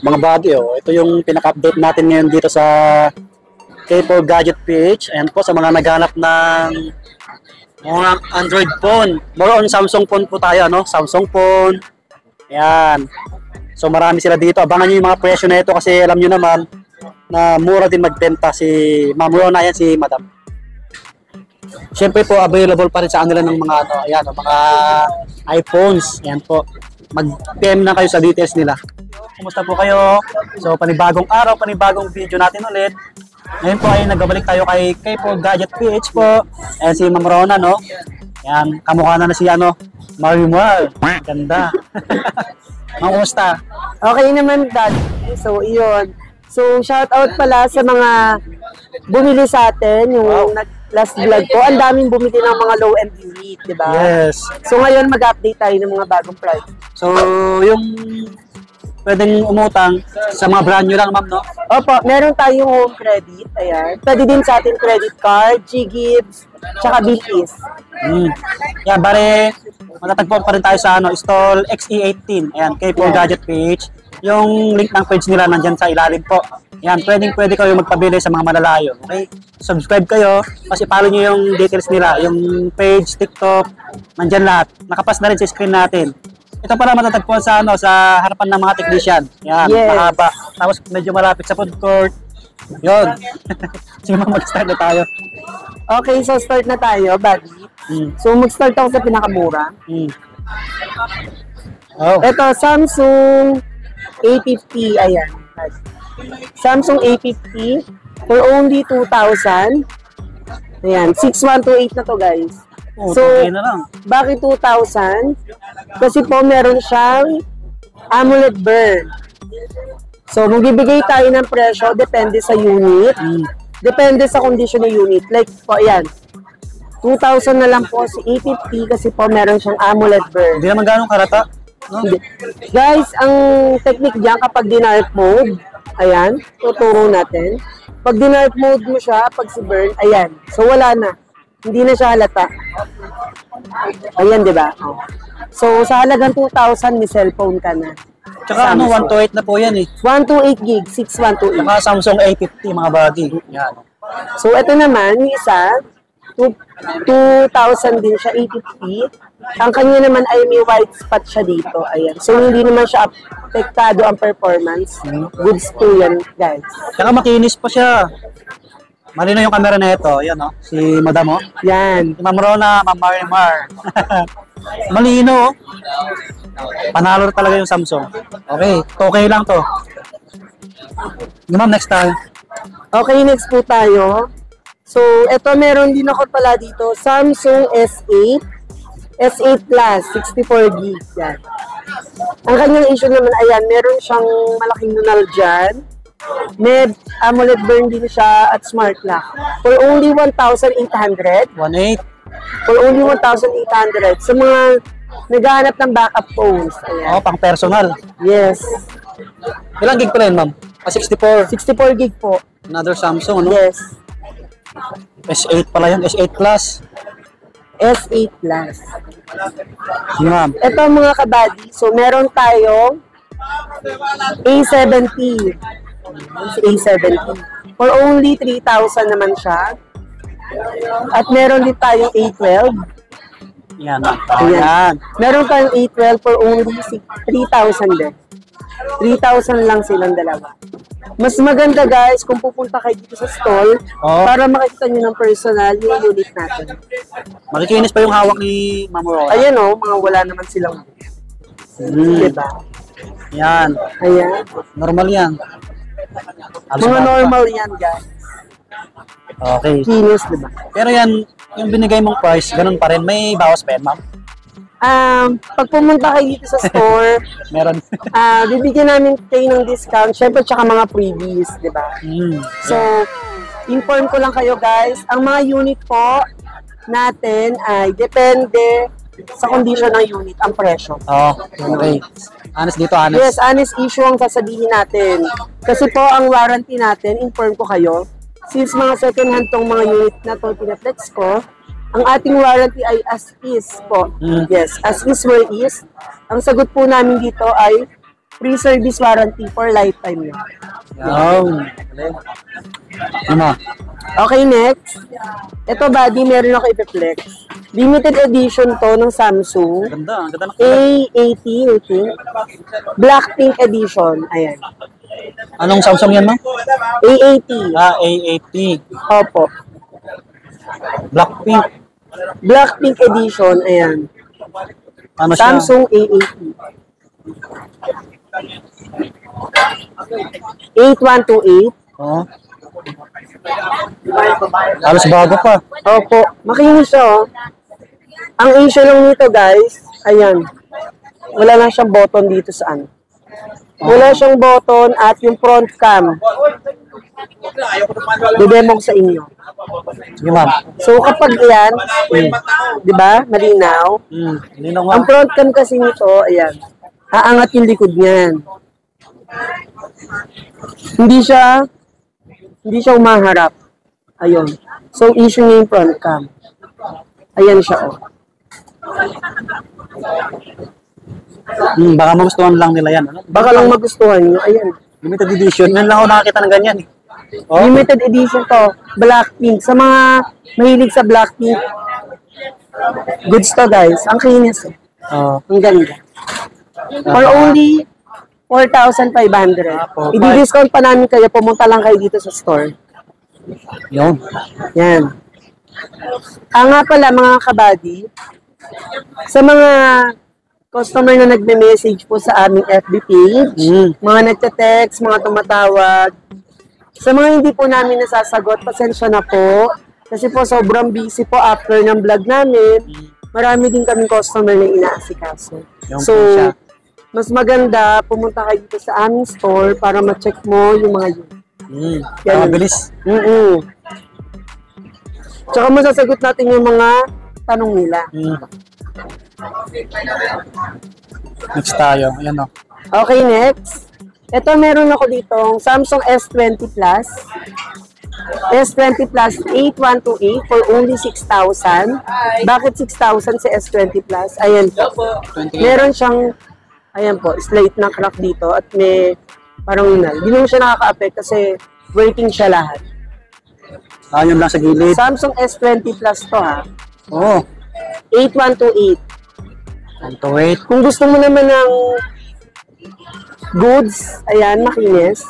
Mga buddy, oh, ito yung pinaka-update natin ngayon dito sa K4 Gadget PH. Ayan po, sa mga naghanap ng mga Android phone. More on Samsung phone po tayo, no? Samsung phone. Ayan. So marami sila dito. Abangan nyo yung mga presyo na ito kasi alam nyo naman na mura din magbenta si Ma'am Rona, yan si Madam. Siyempre po, available pa rin sa kanila ng mga, ano, ayan, mga iPhones. Ayan po. Mag-PM na kayo sa details nila. Kumusta po kayo? So, panibagong araw, panibagong video natin ulit. Ngayon po ay nagbabalik tayo kay K4 Gadget PH po. Ayan si Ma'am Rona, no? Ayan, kamukha na si ano, Marimar. Ganda. Kumusta? Okay naman, Dad. So, iyon. So, shout out pala sa mga bumili sa atin, yung last vlog ko. Ang daming bumili ng mga low-end unit, di ba? Yes. So, ngayon mag-update tayo ng mga bagong price. So, yung pwedeng umutang sa mga brand nyo lang, ma'am, no? Opo, meron tayong home credit. Ayan. Pwede din sa atin credit card, G-Gives, tsaka Bilis. Yan, bare, matatagpuan pa rin tayo sa ano, Stall XE18. Ayan, K4 Gadget PH. Yung link ng page nila nandyan sa ilalim po. Yan, pwede kayo magpabili sa mga malalayo. Okay? Subscribe kayo kasi follow nyo yung details nila. Yung page, TikTok, nandyan lahat. Nakapas na rin sa screen natin. Ito pala matatagpuan sa ano, sa harapan ng mga technician. Yan, yes. Mahaba. Tapos medyo malapit sa food court. Yun. Sige, mag-start na tayo. Okay, so start na tayo, buddy. So mag-start ako sa pinakamura. Oh. Ito, Samsung A50, ayan. Samsung A50 for only 2,000. Ayan, 6128 na to, guys. Oh, so, na lang. bakit 2,000? Kasi po meron siyang AMOLED burn. So, magbibigay tayo ng presyo, depende sa unit. Depende sa condition ng unit. Like po, ayan. 2,000 na lang po si A50 kasi po meron siyang AMOLED burn. Hindi naman ganong karata. No? Guys, ang technique dyan kapag dinark mode, ayan, tuturo natin. Pag dinark mode mo siya, pag si burn, ayan. So, wala na. Hindi na siya halata. Ayan, di ba? So, sa halagang 2,000, may cellphone ka na. Tsaka ano, 128 na po yan eh. 128 gig, 6128. Tsaka Samsung A50, mga buddy. Yan. So, ito naman, yung isa, 2,000 din siya, 850. Ang kanya naman ay may white spot siya dito. Ayan. So, hindi naman siya apektado ang performance. Goods to yan, guys. Tsaka makinis pa siya. Malino yung camera na ito. Yan, no? Si Madam, oh. Yan. Si Ma'am Rona, Ma'am Marimar. Malino, oh. Panalo talaga yung Samsung. Okay. Okay lang to. Yung ma'am, next time. Okay, next po tayo. So, ito meron din ako pala dito. Samsung S8. S8 Plus, 64 GB. Yan. Ang kanyang issue naman, ayan, meron siyang malaking nunal dyan. May AMOLED burn din siya at smart lock. For only 1,800. 1.8. For only 1,800. Sa mga naghahanap ng backup phones. Ayan. Oh, pang personal. Yes. Ilang gig pala yun, ma'am? 64. 64 gig po. Another Samsung, ano? Yes. S8 pala yun, S8 Plus. S8 Plus. Sige, ma'am. Ito mga kabady. So, meron tayong A70. A70. For only 3,000 naman siya. At meron din tayong A12. Yan, ma'am. Ayan. Ayan. Meron tayong A12 for only 3,000 din. 3,000 lang silang dalawa. Mas maganda, guys, kung pupunta kayo dito sa stall para makikita nyo ng personal yung unit natin. Makikinis pa yung hawak ni Ma'am Rona. Ayan o, mga wala naman silang diba? Yan. Ayan. Normal yan. Mga normal yan, guys. Okay. Kinis, diba? Pero yan, yung binigay mong price, ganun pa rin. May bawas pa yan, ma'am? Pag pumunta kayo dito sa store, meron. Bibigyan namin kayo ng discount, syempre tsaka mga freebies, di ba? So, inform ko lang kayo, guys, ang mga unit po natin ay depende sa condition ng unit, ang presyo. Oh, okay. Honest dito, honest. Yes, honest issue ang sasabihin natin. Kasi po, ang warranty natin, inform ko kayo, since mga second hand tong mga unit na to, pinaflex ko, ang ating warranty ay as is po. Yes, as is where is. Ang sagot po namin dito ay free service warranty for lifetime yun. Yan. Ano? Okay, next. Ito, buddy, meron ako ipiplex. Limited edition to ng Samsung. Ganda. Ang ganda ng kulay. A80, I think. Blackpink edition. Ayan. Anong Samsung yan, ma'am? A80. A80. Opo. Blackpink. Blackpink edition. Ayan. Ano siya? Samsung A80. 8128. Oh. Halos bago pa. Opo. Makinis siya, oh. Ang issue lang nito, guys, ayan. Wala lang siyang button dito sa ano. Wala siyang button at yung front cam. Didemo ko sa inyo. Sige, ma'am. So, kapag yan, di ba, malinaw. Nino nga. Ang front cam kasi nito, ayan, aangat yung likod niyan. Hindi siya umaharap. Ayun. So, issue niya yung front cam. Ayan siya, oh. Baka magustuhan lang nila yan. Ano? Baka lang magustuhan nyo. Ayan. Limited edition. Yan lang ako nakakita ng ganyan. Oh. Limited edition to. Blackpink. Sa mga mahilig sa Blackpink, goods to, guys. Ang kinis, eh. Oh. Ang ganda. For only 4,500. I-discount pa namin kayo. Pumunta lang kayo dito sa store. Yun. Yan. Nga pala, mga kabady, sa mga customer na nagme-message po sa aming FB page, mga nagte-text, mga tumatawag, sa mga hindi po namin nasasagot, pasensya na po. Kasi po sobrang busy po after ng vlog namin. Marami din kaming customer na inaasikaso. So, mas maganda pumunta kayo dito sa aming store para ma-check mo yung mga yun. Yan. Mabilis. Tsaka masasagot natin yung mga tanong nila. Next tayo. Ayan o. Okay, next. Ito meron ako ditong Samsung S20 Plus. S20 Plus 8128 for only 6,000. Bakit 6,000 sa S20 Plus? Ayan po. Meron siyang, ayan po, slate na crack dito at may parang nal. Hindi naman siya nakaka-affect kasi working siya lahat. Yun lang sa gilid. Samsung S20 Plus to, ha. Oo. 8128. Wait. Kung gusto mo naman ng goods, ayan, makinis.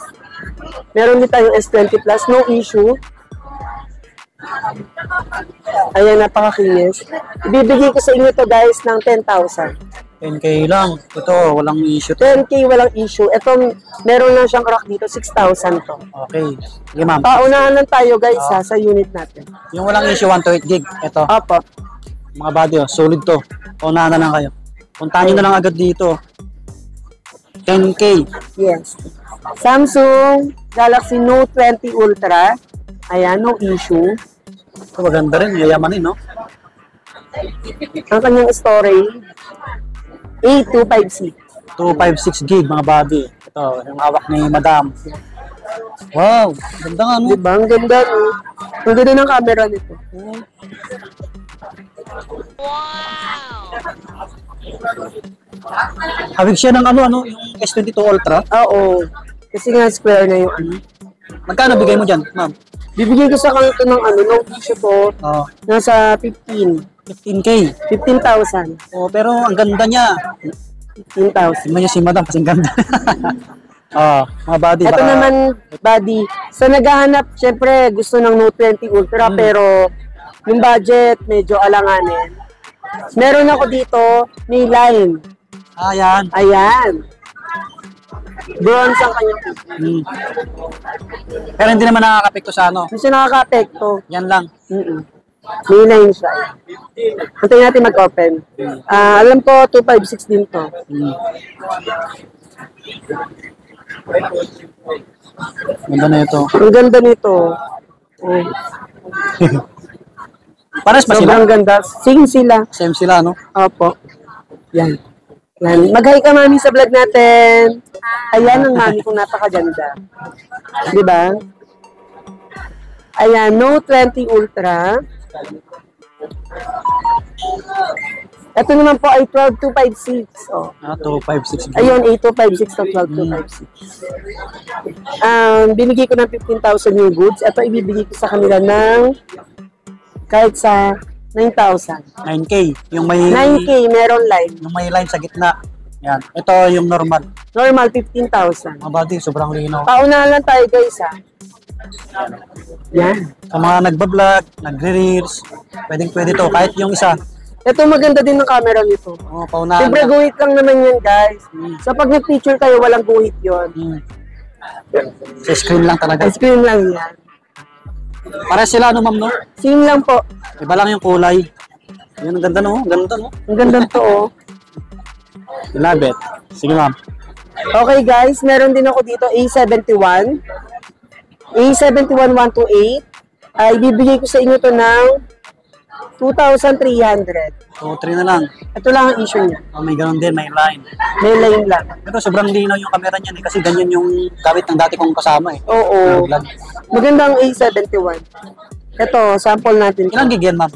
Meron din tayong S20 Plus, no issue. Ayan, napakakinis. Ibibigay ko sa inyo to, guys, ng 10,000. 10K lang. Ito, walang issue. 10K, walang issue. Ito, meron lang siyang crack dito, 6,000 to. Okay. Sige, ma'am. Paunahan lang tayo, guys, ha, sa unit natin. Yung walang issue, 128 gig. Ito. Opo. Mga body, oh. Solid to. Paunahan na lang kayo. Puntahan nyo na lang agad dito. 10K. Yes. Samsung Galaxy Note 20 Ultra. Ayan, no issue. Ito, maganda rin. Yayamanin, no? Ang kanyang storage, 8256. 256 gig, mga body. Ito, yung hawak ni Madam. Wow, ganda nga, no? Diba? Ang ganda, no? Ang ganda ng camera nito. Hawig siya ng ano, yung S22 Ultra. Oo. Kasi nga square na yung ano. Magkano bigay mo dyan, ma'am? Bibigyan ko sa kanto ng ano, no issue po. Oh, Nasa 15. 15K. 15,000. Oh, pero ang ganda niya. 15,000. Tingnan niyo si Madam, kasing ganda. Mga body. Ito baka- naman, buddy. Sa naghahanap, syempre, gusto ng Note 20 Ultra, pero yung budget, medyo alanganin. Meron ako dito, may line. Yan. Ayan. Bronze ang kanyang kulay. Pero hindi naman nakakapekto sa ano. Hindi siya nakaka-apekto. Yan lang. May line siya. Antayin natin mag-open. Alam ko, 256 din to. Ganda na ito. Ang ganda nito. Oh. Pares ba sila? Sobrang ganda. Sing sila. Same sila, no? Opo. Yan. Yan. Mag-hi ka, mami, sa vlog natin. Ayan ang mami kong napakaganda. Diba? Ayan, Note 20 Ultra. Ito naman po ay 12256. Oh. 256 gig. Ayun, 8256 to 12256. Binigay ko ng 15,000 yung goods. Ito ibibigay ko sa kanila ng kahit sa 9,000. 9K. Yung may 9K, meron line. yung may line sa gitna. Yan. Ito yung normal. Normal, 15,000. Mga buddy, sobrang linaw. Paunahan lang tayo guys ha. Yan. Sa mga nagbablog, nagre-reels, pwede to. Kahit yung isa. Ito maganda din ng camera nito. Paunahan Siyempre lang. guhit lang naman yan guys. Sa pag nag-picture kayo, walang guhit yun. Sa screen lang talaga. Ice cream lang yan. Para sila ano ma'am no? Same lang po. Iba lang yung kulay. Yan, ang ganda no? Ang ganda no? Ang ganda to oh. Love it. Sige ma'am. Okay guys, meron din ako dito A71. A71128. Ibibigay ko sa inyo to ng 2,300. So, 3 na lang. Ito lang ang issue niya. May ganun din, may line. May line lang. Pero sobrang linaw yung camera niyan kasi ganyan yung gamit ng dati kong kasama Oo. Vlog. Maganda ang A71. Ito, sample natin. Ilang gig yan ma'am?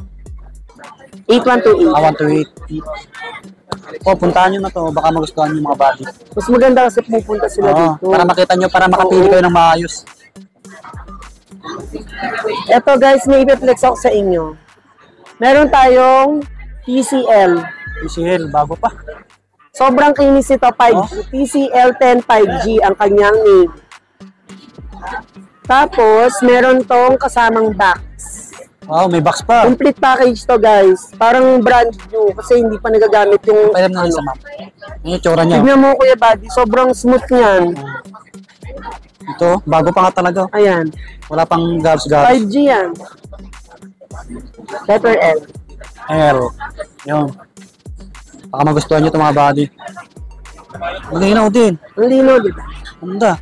8128. 128. Puntahan nyo na to, baka magustuhan yung mga body. Mas maganda kasi pupunta sila dito. Para makita nyo, para makapili kayo ng maayos. Ito guys, may i-flex ako sa inyo. Meron tayong TCL. TCL, bago pa. Sobrang kinis ito, 5G. TCL 10 5G ang kanyang name. Tapos, meron tong kasamang box. Wow, may box pa. Complete package to guys. Parang brand new kasi hindi pa nagagamit yung Pairam na rin sa ma'am. Yung itsura niya. Tignan mo Kuya Buddy, sobrang smooth niyan. Ito, bago pa nga talaga. Ayan, Wala pang gabs-gabs. 5G yan. Letter L. L. Yun. Baka magustuhan nyo ito mga body. Malinaw din. Ang lino, di ba? Ganda.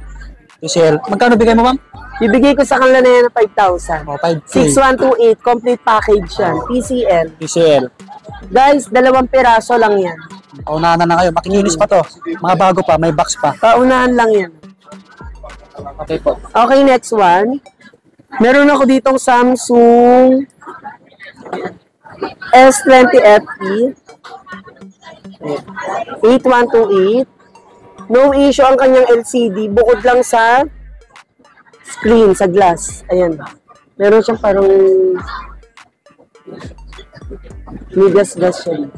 TCL. Magkano bigay mo ma'am? Bibigay ko sa kanila na yan ng 5,000. 5K. 6128, complete package yan. TCL. TCL. Guys, 2 piraso lang yan. Paunahan na kayo. Makikinis pa to. Mga bago pa, may box pa. Paunahan lang yan. Okay po. Okay, next one. Meron ako ditong Samsung S20 FE 8128. No issue ang kanyang LCD bukod lang sa screen, sa glass. Ayan. Meron siyang parang may gas-gas siya.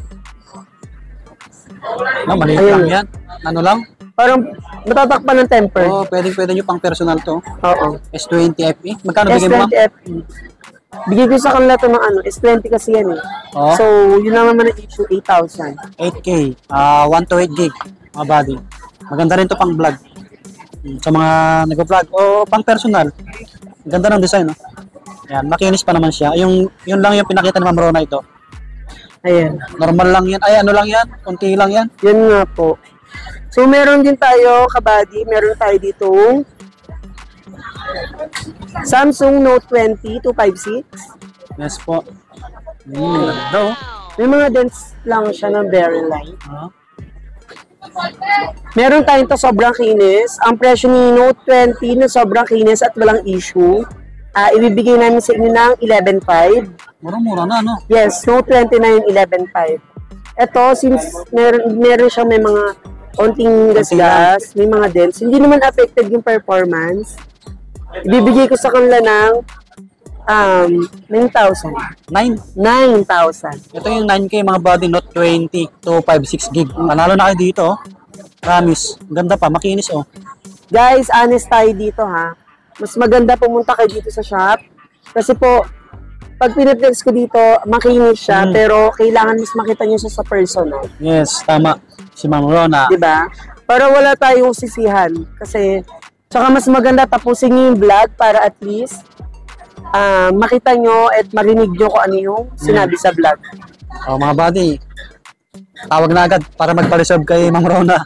No, maliit Ayun. lang yan. Ano lang? Parang matatakpan ng temper. Pwede nyo pang personal to. Oo. S20 FE. Magkano bigay mo ma'am? S20 FE. Bigay ko sa kanila ito ng ano, S20 kasi yan eh. Oo. So, yun naman ang issue, 8,000. 8K. 128 gig. Mga body. Maganda rin to pang vlog. Sa mga nag-vlog o pang personal. Ang ganda ng design, no? Yan, makinis pa naman siya. Yun lang yung pinakita ni Ma'am Rona ito. Ayan. Normal lang yan. Ay, ano lang yan? Kunti lang yan. Yun nga po. So, meron din tayo, kabady, meron tayo dito Samsung Note 20 256. Yes po. Ganda, oh. May mga dents lang siya ng very light. Ah. Meron tayong to sobrang kinis. Ang presyo ni Note 20 na sobrang kinis at walang issue. Ibibigay namin sa inyo ng 11.5. Mura-mura na, no? Yes, Note 29 11.5. Ito, since meron siyang may mga konting gas-gas, may mga dents, hindi naman affected yung performance. Ibibigay ko sa kanila ng 9,000. 9. 9,000. Ito yung 9K mga body, Note 20 256 gig. Panalo na kayo dito, oh. Promise. Ganda pa, makinis, oh. Guys, honest tayo dito ha. Mas maganda pumunta kayo dito sa shop. Kasi po, pag pinaplex ko dito, makinis siya, pero kailangan mas makita niyo siya sa personal. Yes, tama. Si Ma'am Rona. Diba? Para wala tayong sisihan. Kasi, tsaka mas maganda tapusin niyo yung vlog para at least makita nyo at marinig nyo kung ano yung sinabi sa vlog. Oh, mga buddy. Tawag na agad para magpa-reserve kay Ma'am Rona.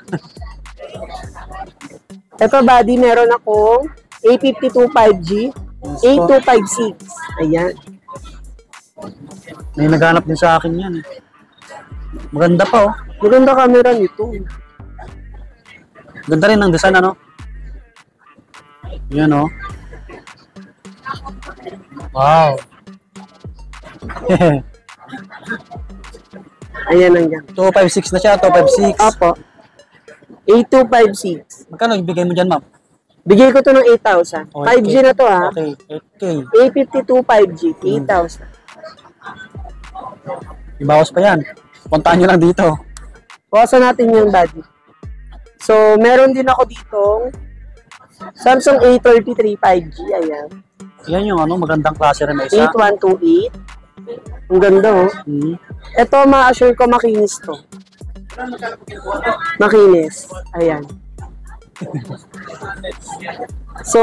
Ito buddy, meron akong A52 5G, A256. Ayan. May naghanap din sa akin yan. Maganda pa, oh. Maganda camera nito. Ganda rin ang design, ano? Yan, oh. Wow. Ayan ang yan. 256 na siya, 256. Opo. 8256. Magkano ibigay mo dyan, ma'am? Bigay ko to ng 8,000. 5G na to ha. Okay, 8K. A52 5G, 8,000. Ibawas pa yan. Puntahan nyo lang dito. Bawasan natin yung body. So, meron din ako ditong Samsung A33 5G. Ayan. Yan yung ano, magandang klase rin na isa. 8128. Ang ganda oh. Hmm. Ito, ma-assure ko makinis to. Makinis. Ayan. So,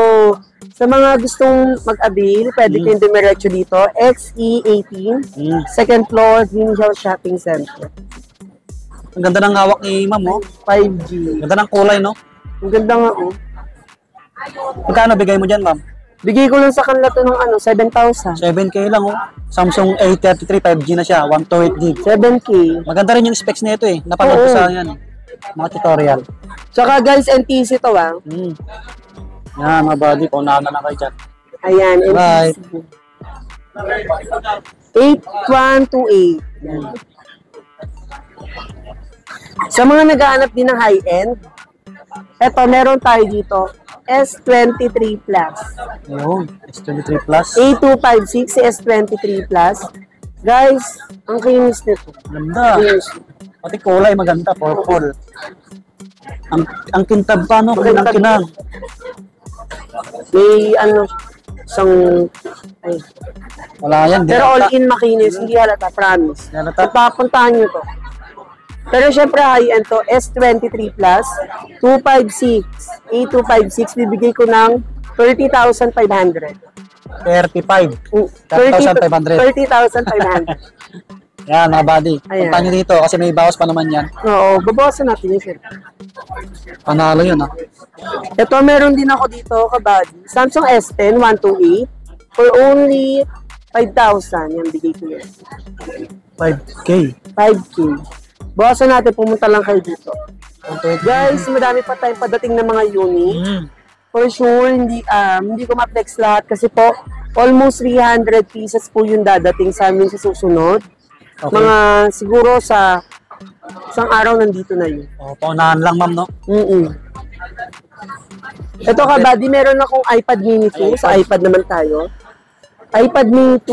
sa mga gustong mag-avail, pwede kayong dumiretso dito. XE18, second floor, Green Hill Shopping Center. Ang ganda ng hawak ni ma'am, oh. 5G. Ganda ng kulay, no? Ang ganda nga oh. Magkano bigay mo dyan, ma'am? Bigay ko lang sa kanila to ng 7,000. 7K lang, oh. Samsung A33 5G na siya, 128GB. 7K. Maganda rin yung specs nito, eh. Napanood ko sa yan. Mga tutorial. Tsaka guys, NTC to ah. Yan, mga buddy. Paunahan na lang kayo dyan. Ayan, Bye. NTC. 8128. Yan. Sa mga naghahanap din ng high-end, eto, meron tayo dito, S23 Plus. Ayun, S23 Plus. A256 si S23 Plus. Guys, ang kinis nito. Ganda. Kinis. Pati kulay maganda, purple. Ang kintab pa, no? Kintab. Kinang. May isang, ay. Wala yan. Pero all-in makinis, hindi halata, promise. Halata. Papuntahan nyo to. Pero syempre high-end to, S23 Plus, 256, A256, bibigay ko ng 30,500. 35. 30,500. 30,500. Yan, mga buddy. Ayan. Punta nyo dito kasi may bawas pa naman yan. Oo, babawasan natin yun, sir. Panalo yun, ah. Ito, meron din ako dito, kabady. Samsung S10 128 for only 5,000. Yan, bigay ko yun. 5K. 5K. Bawasan natin, pumunta lang kayo dito. Guys, madami pa tayong padating ng mga unit. For sure, hindi ko ma-flex lahat kasi po, almost 300 pieces po yung dadating sa amin sa susunod. Okay. Mga siguro sa isang araw nandito na yun. O, paunahan lang, ma'am, no? Ito kabady, meron akong iPad mini 2. Sa iPad naman tayo. iPad mini 2.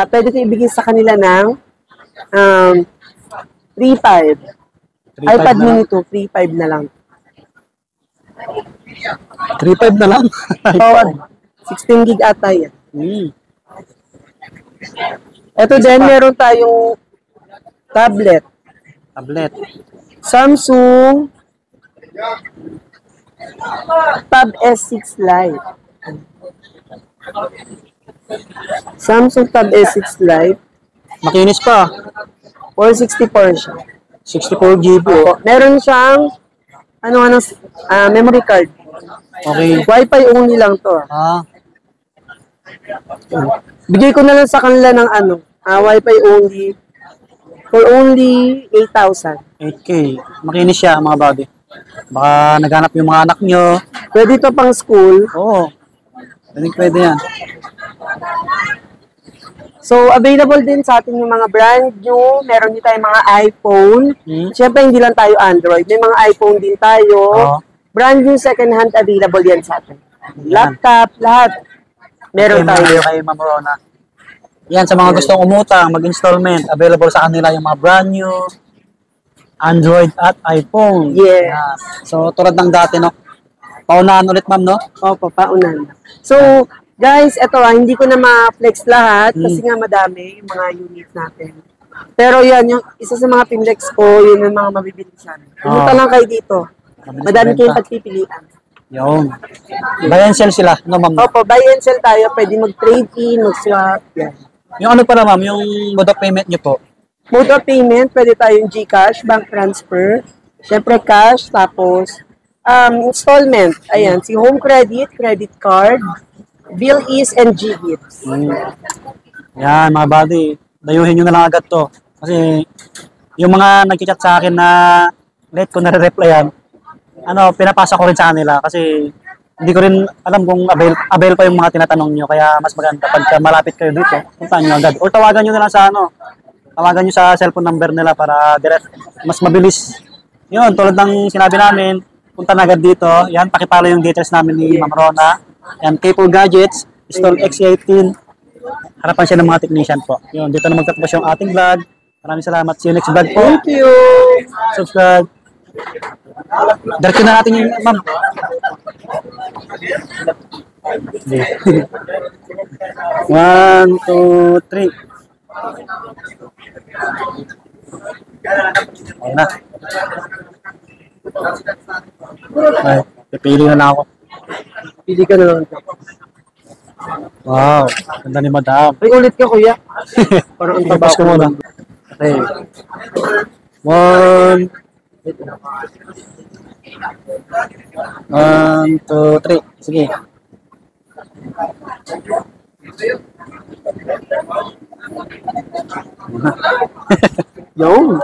Pwede ko ibigay sa kanila ng 3.5. iPad mini 2, 3.5 na lang. 3.5 na lang. Oh, 16 gig ata yan. Ito din, meron tayong tablet. Tablet. Samsung Tab S6 Lite. Samsung Tab S6 Lite. Makinis pa. 464 siya. 64GB. Opo. Meron siyang memory card. Okay. Wi-Fi only lang to. Bigay ko na lang sa kanila ng Wi-Fi only for only 8,000. 8K. Makinis siya, mga buddy. Baka naghanap yung mga anak nyo. Pwede to pang school. Oo. Pwede yan. So, available din sa atin yung mga brand new. Meron din tayong mga iPhone. Siyempre, hindi lang tayo Android. May mga iPhone din tayo. Brand new second hand available yan sa atin. Laptop, lahat. Meron tayo. Kay Ma'am Rona. Yan, sa mga gustong umutang, mag-installment, available sa kanila yung mga brand new Android at iPhone. Yes. Yan. So, tulad ng dati, no? Paunahan ulit, ma'am, no? Opo, paunan. So, guys, eto hindi ko na ma-flex lahat kasi nga madami yung mga unit natin. Pero yan, yung isa sa mga pinlex ko, yun yung mga mabibili sa amin. Pumunta lang kayo dito. Madami kayong pagpipilian. Yun. Buy and sell sila, no, ma'am? Opo, buy and sell tayo. Pwede mag-trade in, mag-swap. Yan. Yung ano pala, ma'am, yung mode of payment nyo po? Mode of payment, pwede tayong GCash, bank transfer, syempre cash, tapos installment. Ayan, si home credit, credit card, bill is, and G-Gifts. Yan, mga buddy. Dayuhin nyo na lang agad to. Kasi yung mga nag-chat sa akin na late ko na-replyan, pinapasa ko rin sa kanila kasi hindi ko rin alam kung avail pa yung mga tinatanong nyo. Kaya mas maganda pagka malapit kayo dito, puntahan nyo agad. O tawagan nyo na lang sa tawagan nyo sa cellphone number nila para direct, mas mabilis. Yun, tulad ng sinabi namin, punta na agad dito. Yan, pakipalo yung details namin ni Ma'am Rona. Yan, K4 Gadgets, Stone X18. Harapan siya ng mga technician po. Yun, dito na magtatapos yung ating vlog. Maraming salamat. See you next vlog po. Thank you! Subscribe. Diretso na natin yung ma'am. Hindi. 1, 2, 3. Okay na. Ay, pipili na lang ako. Pili ka na lang. Wow, ganda ni madam. Ay, ulit ka, kuya. Parang ang taba Ipos ko muna. Okay. 1, 2, 3. Sige. Yung.